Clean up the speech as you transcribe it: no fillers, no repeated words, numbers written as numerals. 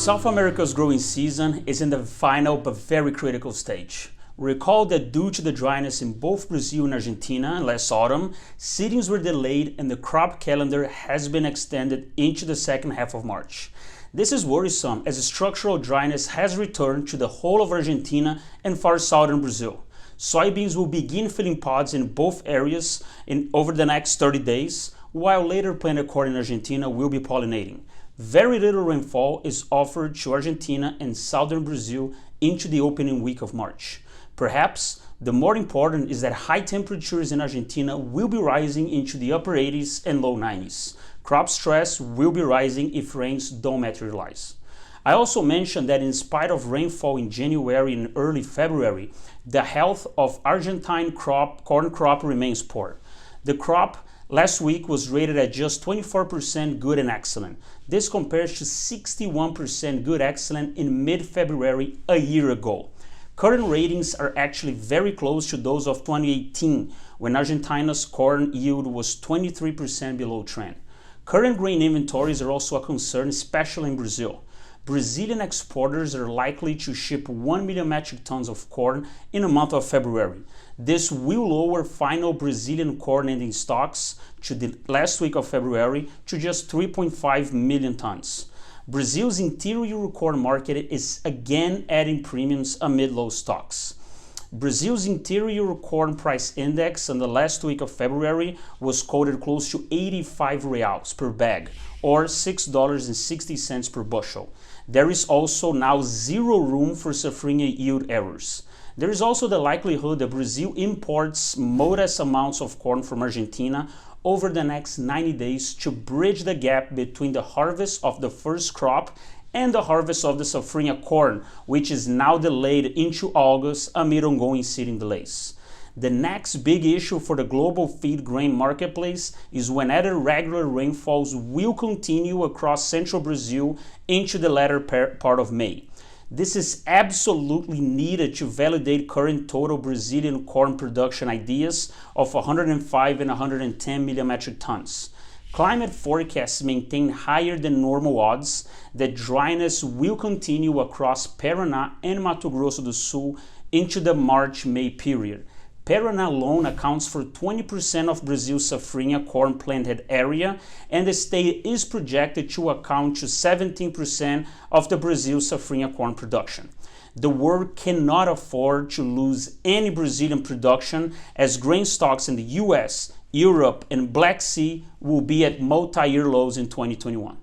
South America's growing season is in the final but very critical stage. Recall that due to the dryness in both Brazil and Argentina last autumn, seedings were delayed and the crop calendar has been extended into the second half of March. This is worrisome as structural dryness has returned to the whole of Argentina and far southern Brazil. Soybeans will begin filling pods in both areas over the next 30 days, while later planted corn in Argentina will be pollinating. Very little rainfall is offered to Argentina and southern Brazil into the opening week of March. Perhaps the more important is that high temperatures in Argentina will be rising into the upper 80s and low 90s. Crop stress will be rising if rains don't materialize. I also mentioned that in spite of rainfall in January and early February, the health of Argentine corn crop remains poor. The crop last week was rated at just 24% good and excellent. This compares to 61% good excellent in mid-February a year ago. Current ratings are actually very close to those of 2018, when Argentina's corn yield was 23% below trend. Current grain inventories are also a concern, especially in Brazil. Brazilian exporters are likely to ship 1 million metric tons of corn in the month of February. This will lower final Brazilian corn ending stocks to the last week of February to just 3.5 million tons. Brazil's interior corn market is again adding premiums amid low stocks. Brazil's interior corn price index in the last week of February was quoted close to 85 reals per bag, or $6.60 per bushel. There is also now zero room for safrinha yield errors. There is also the likelihood that Brazil imports modest amounts of corn from Argentina over the next 90 days to bridge the gap between the harvest of the first crop and the harvest of the safrinha corn, which is now delayed into August amid ongoing seeding delays. The next big issue for the global feed grain marketplace is whether regular rainfalls will continue across central Brazil into the latter part of May. This is absolutely needed to validate current total Brazilian corn production ideas of 105 and 110 million metric tons. Climate forecasts maintain higher than normal odds that dryness will continue across Paraná and Mato Grosso do Sul into the March-May period. Paraná alone accounts for 20% of Brazil's safrinha corn planted area, and the state is projected to account to 17% of the Brazil's safrinha corn production. The world cannot afford to lose any Brazilian production, as grain stocks in the US, Europe, and Black Sea will be at multi-year lows in 2021.